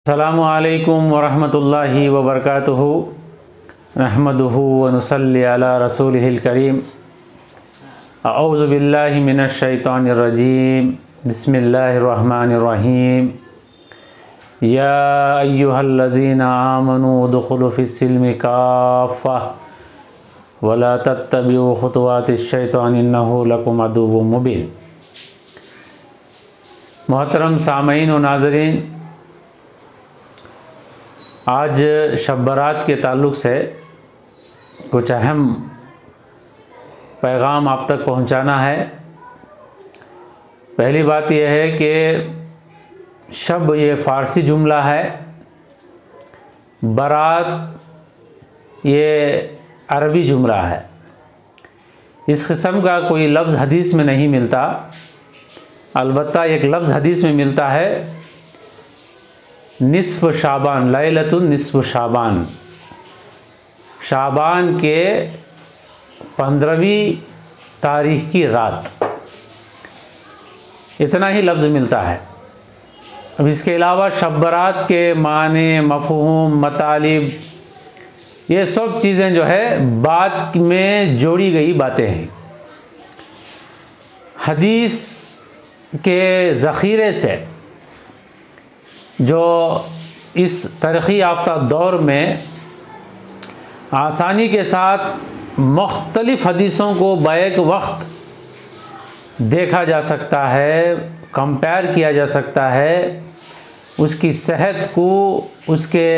अस्सलामु अलैकुम वरहमतुल्लाहि वबरकातुहू नहमदुहू व नुसल्ली अला रसूलिहिल करीम। अऊज़ु बिल्लाहि मिनश शैतानिर रजीम। बिस्मिल्लाहिर रहमानिर रहीम। या अय्युहल्लज़ीना आमनू उदखुलू फिस्सिल्मि काफ़्फ़ा वला तत्तबिउ खुतुवातिश शैतान इन्नहु लकुम अदुव्वुम मुबीन। मोहतरम सामईन व नाज़रीन, आज शब बारात के ताल्लुक़ से कुछ अहम पैगाम आप तक पहुंचाना है। पहली बात यह है कि शब ये फ़ारसी जुमला है, बारात ये अरबी जुमला है। इस किस्म का कोई लफ्ज़ हदीस में नहीं मिलता। अलबत्ता एक लफ्ज़ हदीस में मिलता है, निस्फ़ शाबान, लैलतुन निस्फ़ शाबान, शाबान के 15वीं तारीख की रात। इतना ही लफ्ज़ मिलता है। अब इसके अलावा शब बारात के माने, मफ़हूम, मतालिब, ये सब चीज़ें जो है बात में जोड़ी गई बातें हैं। हदीस के ज़ख़ीरे से जो इस तरक्की याफ्ता दौर में आसानी के साथ मुख्तलिफ़ हदीसों को बैक वक्त देखा जा सकता है, कंपेयर किया जा सकता है, उसकी सेहत को, उसके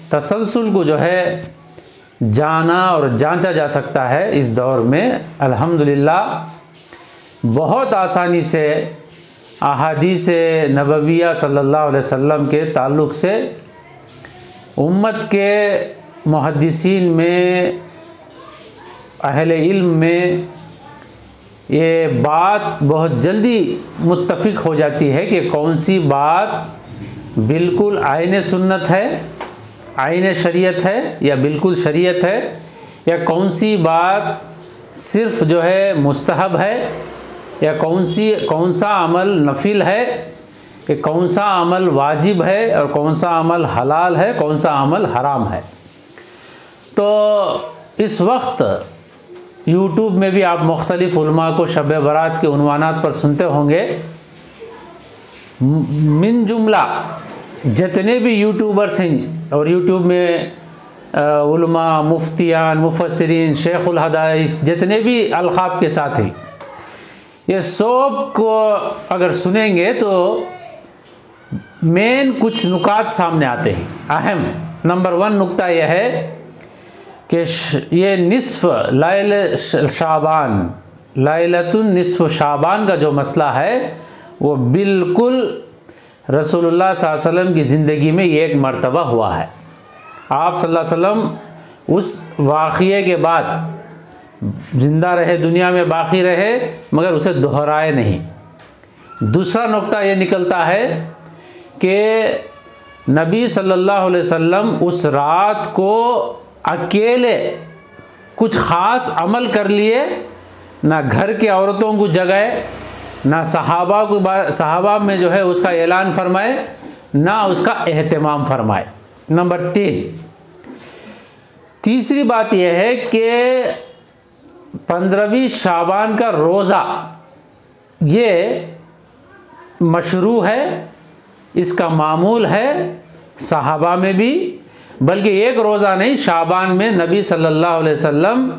तसलसल को जो है जाना और जांचा जा सकता है। इस दौर में अल्हम्दुलिल्लाह बहुत आसानी से अहादीस नबविया सल्लल्लाहु अलैहि वसल्लम के ताल्लुक़ से उम्मत के मुहद्दिसीन में, अहले इल्म में ये बात बहुत जल्दी मुत्तफ़िक हो जाती है कि कौन सी बात बिल्कुल आईने सुन्नत है, आईने शरीयत है या बिल्कुल शरीयत है, या कौन सी बात सिर्फ़ जो है मुस्तहब है, या कौन सा अमल नफिल है, कि कौन सा अमल वाजिब है और कौन सा अमल हलाल है, कौन सा अमल हराम है। तो इस वक्त यूट्यूब में भी आप मुख्तलिफ़ उलमा को शब बारात के उन्वानात पर सुनते होंगे। मिन जुमला जितने भी यूट्यूबर्स हैं और यूट्यूब में उलमा, मुफ्तियान, मुफस्सिरीन, शेखुल हदीस, जितने भी अलक़ाब के साथ हैं, ये सब को अगर सुनेंगे तो मेन कुछ नुकात सामने आते हैं। अहम नंबर 1 नुक्ता यह है कि ये निस्फ़ लैल शाबान, लैलतुन निस्फ़ शाबान का जो मसला है वो बिल्कुल रसूलुल्लाह सल्लल्लाहु अलैहि वसल्लम की ज़िंदगी में ये एक मर्तबा हुआ है। आप सल्लल्लाहु अलैहि वसल्लम उस वाक़ये के बाद ज़िंदा रहे, दुनिया में बाकी रहे, मगर उसे दोहराए नहीं। दूसरा नुक्ता ये निकलता है कि नबी सल्लल्लाहु अलैहि वसल्लम उस रात को अकेले कुछ ख़ास अमल कर लिए, ना घर के औरतों को जगाए, ना सहाबा में जो है उसका ऐलान फरमाए, ना उसका एहतमाम फरमाए। नंबर 3, तीसरी बात यह है कि 15वीं शाबान का रोज़ा ये मशरू है, इसका मामूल है सहाबा में भी। बल्कि एक रोज़ा नहीं, शाबान में नबी सल्लल्लाहु अलैहि वसल्लम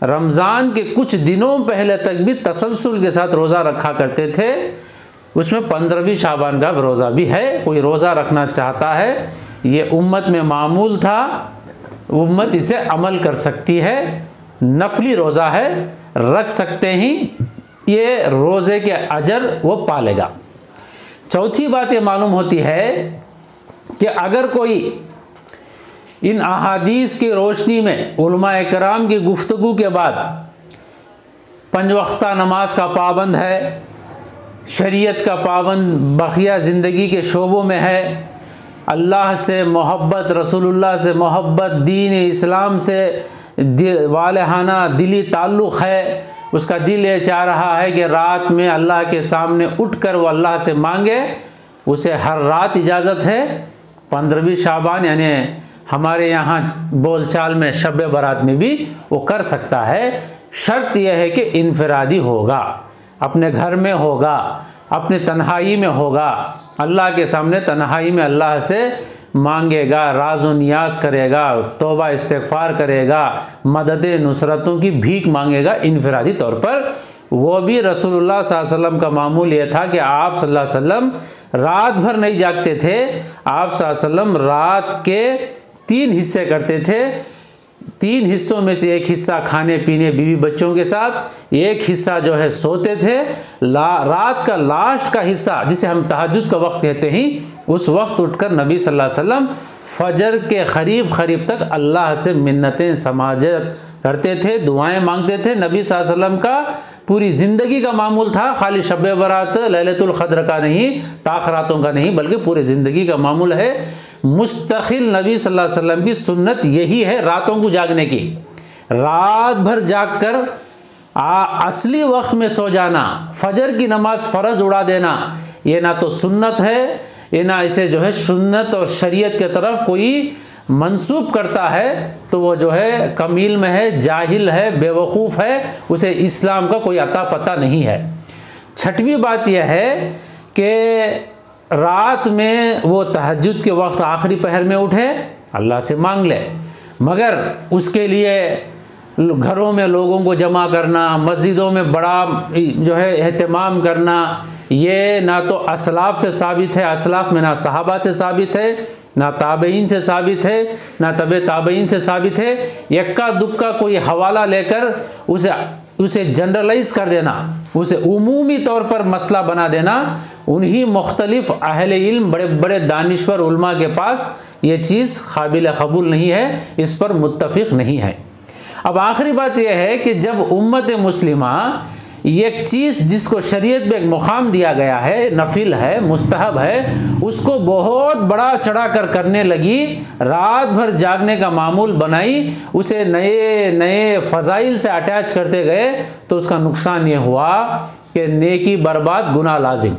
रमज़ान के कुछ दिनों पहले तक भी तसलसल के साथ रोज़ा रखा करते थे। उसमें 15वीं शाबान का रोज़ा भी है। कोई रोज़ा रखना चाहता है, ये उम्मत में मामूल था, उम्मत इसे अमल कर सकती है, नफली रोज़ा है, रख सकते ही, ये रोज़े के अजर वो पालेगा। चौथी बात ये मालूम होती है कि अगर कोई इन अहादीस की रोशनी में उलमा इकराम की गुफ्तगू के बाद 5 वक्ता नमाज का पाबंद है, शरीयत का पाबंद बकिया ज़िंदगी के शोबों में है, अल्लाह से मोहब्बत, रसूलुल्लाह से मोहब्बत, दीन इस्लाम से वालहाना दिली ताल्लुक़ है, उसका दिल ये चाह रहा है कि रात में अल्लाह के सामने उठकर वो अल्लाह से मांगे, उसे हर रात इजाज़त है 15वीं शाबान यानी हमारे यहाँ बोलचाल में शब बारात में भी वो कर सकता है। शर्त यह है कि इनफरादी होगा, अपने घर में होगा, अपने तन्हाई में होगा, अल्लाह के सामने तन्हाई में अल्लाह से मांगेगा, राज़ व नियाज़ करेगा, तौबा इस्तिग़फ़ार करेगा, मदद नुसरतों की भीख मांगेगा इनफरादी तौर पर। वो भी रसूलुल्लाह सल्लल्लाहु अलैहि वसल्लम का मामूल ये था कि आप सल्लल्लाहु अलैहि वसल्लम रात भर नहीं जागते थे। आप सल्लल्लाहु अलैहि वसल्लम रात के 3 हिस्से करते थे। 3 हिस्सों में से एक हिस्सा खाने पीने बीवी बच्चों के साथ, एक हिस्सा जो है सोते थे। रात का लास्ट का हिस्सा जिसे हम तहज्जुद का वक्त कहते हैं, उस वक्त उठकर नबी सल्लल्लाहु अलैहि वसल्लम फजर के करीब तक अल्लाह से मिन्नतें समाजत करते थे, दुआएं मांगते थे। नबी सल्लल्लाहु अलैहि वसल्लम का पूरी ज़िंदगी का मामूल था, खाली शब बारात लैलतुल क़द्र का नहीं, ताख़रातों का नहीं, बल्कि पूरी ज़िंदगी का मामूल है। मुस्तकिल नबी सल्लल्लाहु अलैहि वसल्लम की सुन्नत यही है रातों को जागने की। रात भर जाग कर असली वक्त में सो जाना, फजर की नमाज फ़र्ज उड़ा देना, ये ना तो सुन्नत है, ये ना इसे जो है सुन्नत और शरीयत के तरफ कोई मंसूब करता है तो वो जो है कमील में है, जाहिल है, बेवकूफ़ है, उसे इस्लाम का कोई अता पता नहीं है। छठवीं बात यह है कि रात में वो तहज्जुद के वक्त आखिरी पहर में उठे, अल्लाह से मांग ले, मगर उसके लिए घरों में लोगों को जमा करना, मस्जिदों में बड़ा जो है एहतमाम करना, ये ना तो असलाफ से साबित है, असलाफ में ना सहाबा से साबित है, ना ताबईन से साबित है, ना तबे ताबईन से साबित है। यक्का दुक्का कोई हवाला लेकर उसे जनरलाइज कर देना, उसे उमूमी तौर पर मसला बना देना, उन्हीं मुख्तलिफ अहले इल्म बड़े बड़े दानिश्वर उलमा के पास ये चीज़ काबिल कबूल नहीं है, इस पर मुत्तफिक नहीं है। अब आखिरी बात यह है कि जब उम्मत मुस्लिमा एक चीज़ जिसको शरीयत में एक मुकाम दिया गया है, नफिल है, मुस्तहब है, उसको बहुत बड़ा चढ़ा कर करने लगी, रात भर जागने का मामूल बनाई, उसे नए नए फ़ज़ाइल से अटैच करते गए, तो उसका नुकसान ये हुआ कि नेकी बर्बाद, गुनाह लाजिम।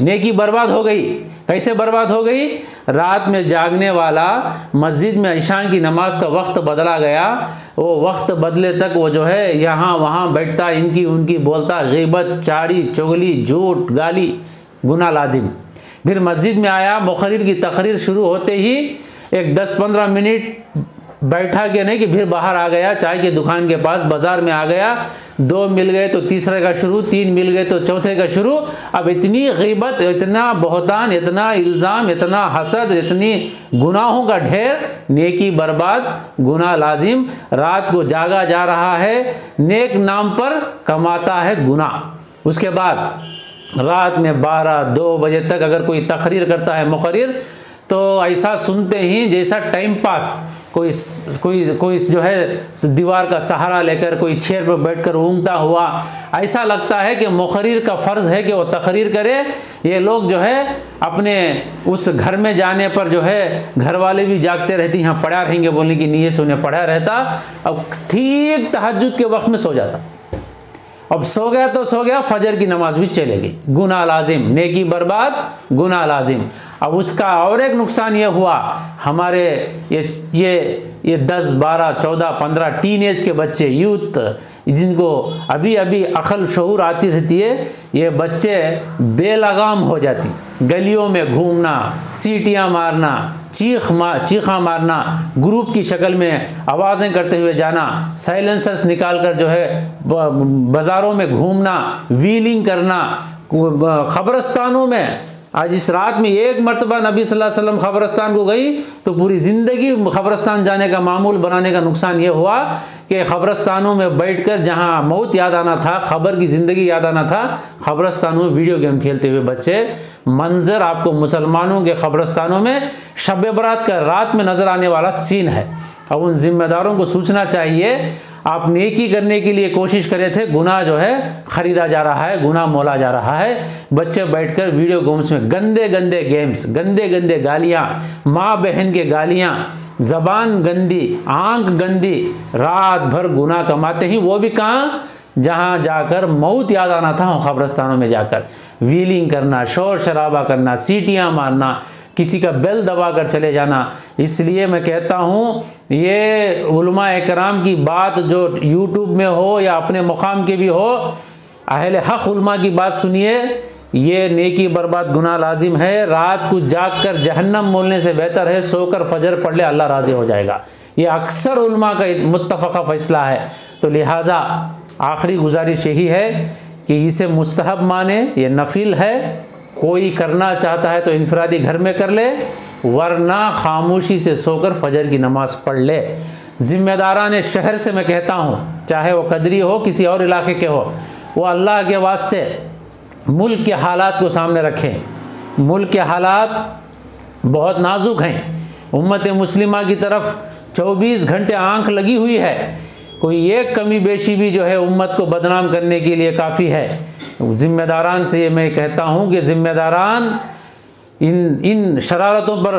नेकी बर्बाद हो गई। कैसे बर्बाद हो गई? रात में जागने वाला मस्जिद में इशा की नमाज का वक्त बदला गया, वो वक्त बदले तक वो जो है यहाँ वहाँ बैठता, इनकी उनकी बोलता, ग़ीबत, चाड़ी, चुगली, झूठ, गाली, गुनाह लाजिम। फिर मस्जिद में आया, मुक़र्रिर की तकरीर शुरू होते ही एक 10-15 मिनट बैठा के नहीं कि फिर बाहर आ गया, चाय की दुकान के पास, बाज़ार में आ गया, 2 मिल गए तो तीसरे का शुरू, 3 मिल गए तो चौथे का शुरू। अब इतनी ग़ीबत, इतना बहतान, इतना इल्ज़ाम, इतना हसद, इतनी गुनाहों का ढेर, नेकी बर्बाद, गुनाह लाजिम। रात को जागा जा रहा है, नेक नाम पर कमाता है गुनाह। उसके बाद रात में 12-2 बजे तक अगर कोई तकरीर करता है मुक़र्रिर, तो ऐसा सुनते ही जैसा टाइम पास कोई जो है दीवार का सहारा लेकर, कोई चेयर पर बैठकर ऊँगता हुआ, ऐसा लगता है कि मुक़र्रिर का फ़र्ज़ है कि वो तकरीर करे। ये लोग जो है अपने उस घर में जाने पर जो है घर वाले भी जागते रहती, यहाँ पढ़ा रहेंगे बोलने की नीयत से उन्हें पढ़ा रहता, अब ठीक तहज्जुद के वक्त में सो जाता। अब सो गया तो सो गया, फजर की नमाज भी चलेगी, गुनाह लाजिम, नेकी बर्बाद, गुनाह लाजिम। अब उसका और एक नुकसान ये हुआ, हमारे ये 10, 12, 14, 15 टीनेज के बच्चे, यूथ, जिनको अभी अभी अक्ल शऊर आती रहती है, ये बच्चे बेलगाम हो जाती, गलियों में घूमना, सीटियाँ मारना, चीखा मारना, ग्रुप की शक्ल में आवाज़ें करते हुए जाना, साइलेंसर्स निकाल कर जो है बाज़ारों में घूमना, व्हीलिंग करना, ख़बरस्तानों में। आज इस रात में एक मरतबा नबी सल्लल्लाहु अलैहि वसल्लम ख़बरस्तान को गई तो पूरी ज़िंदगी ख़बरस्तान जाने का मामूल बनाने का नुकसान ये हुआ कि ख़बरस्तानों में बैठकर जहां मौत याद आना था, ख़बर की ज़िंदगी याद आना था, ख़बरस्तानों में वीडियो गेम खेलते हुए बच्चे। मंजर आपको मुसलमानों के ख़बरस्तानों में शब बरात का रात में नज़र आने वाला सीन है। अब उन ज़िम्मेदारों को सोचना चाहिए, आप नेकी करने के लिए कोशिश करे थे, गुनाह जो है ख़रीदा जा रहा है, गुनाह मोला जा रहा है। बच्चे बैठकर वीडियो गेम्स में गंदे गंदे गेम्स, गंदे गंदे गालियाँ, माँ बहन के गालियाँ, ज़बान गंदी, आंख गंदी, रात भर गुनाह कमाते ही, वो भी कहाँ, जहाँ जाकर मौत याद आना था, ख़बरस्तानों में जाकर व्हीलिंग करना, शोर शराबा करना, सीटियाँ मारना, किसी का बेल दबा कर चले जाना। इसलिए मैं कहता हूँ ये उलमा इकराम की बात जो यूट्यूब में हो या अपने मुकाम के भी हो, अहले हक़ उलमा की बात सुनिए। ये नेकी बर्बाद गुनाह लाजिम है। रात को जाग कर जहन्नम बोलने से बेहतर है सोकर फजर पढ़ ले, अल्लाह राज़ी हो जाएगा। ये अक्सर उलमा का मुत्तफ़क़ा फ़ैसला है। तो लिहाजा आखिरी गुजारिश यही है कि इसे मुस्तहब माने, ये नफिल है। कोई करना चाहता है तो इनफरादी घर में कर ले, वरना खामोशी से सोकर फजर की नमाज़ पढ़ ले। ज़िम्मेदारान शहर से मैं कहता हूँ, चाहे वो कदरी हो किसी और इलाके के हो, वो अल्लाह के वास्ते मुल्क के हालात को सामने रखें। मुल्क के हालात बहुत नाजुक हैं। उम्मत मुस्लिमा की तरफ 24 घंटे आंख लगी हुई है। कोई एक कमी बेशी भी जो है उम्मत को बदनाम करने के लिए काफ़ी है। ज़िम्मेदारान से ये मैं कहता हूँ कि ज़िम्मेदारान इन शरारतों पर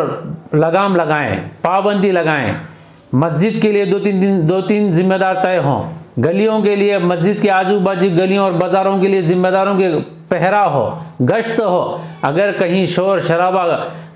लगाम लगाएं, पाबंदी लगाएं। मस्जिद के लिए दो तीन ज़िम्मेदार तय हों। गलियों के लिए, मस्जिद के आजू बाजू गलियों और बाज़ारों के लिए ज़िम्मेदारों के पहरा हो, गश्त हो। अगर कहीं शोर शराबा,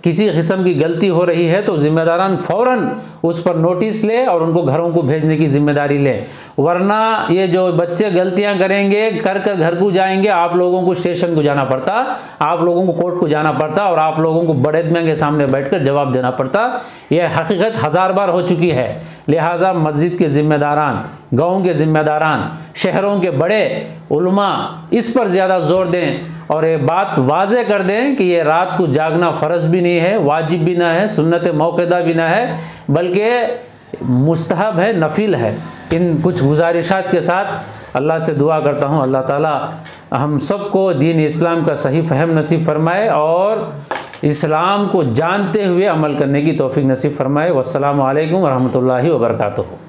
किसी किस्म की गलती हो रही है तो ज़िम्मेदारान फ़ौरन उस पर नोटिस ले और उनको घरों को भेजने की ज़िम्मेदारी ले। वरना ये जो बच्चे गलतियां करेंगे, कर कर घर को जाएंगे, आप लोगों को स्टेशन को जाना पड़ता, आप लोगों को कोर्ट को जाना पड़ता और आप लोगों को बड़े आदमी के सामने बैठकर जवाब देना पड़ता। यह हकीकत 1000 बार हो चुकी है। लिहाजा मस्जिद के ज़िम्मेदारान, गाँव के ज़िम्मेदारान, शहरों के बड़े उलमा इस पर ज़्यादा जोर दें और ये बात वाज़े कर दें कि ये रात को जागना फ़र्ज़ भी नहीं है, वाजिब भी ना है, सुन्नत मौक़दा भी ना है, बल्कि मुस्तहब है, नफिल है। इन कुछ गुजारिशात के साथ अल्लाह से दुआ करता हूँ अल्लाह ताला हम सबको दीन इस्लाम का सही फ़हम नसीब फरमाए और इस्लाम को जानते हुए अमल करने की तौफ़ीक नसीब फरमाए। वस्सलामु अलैकुम व रहमतुल्लाहि व बरकातुहू।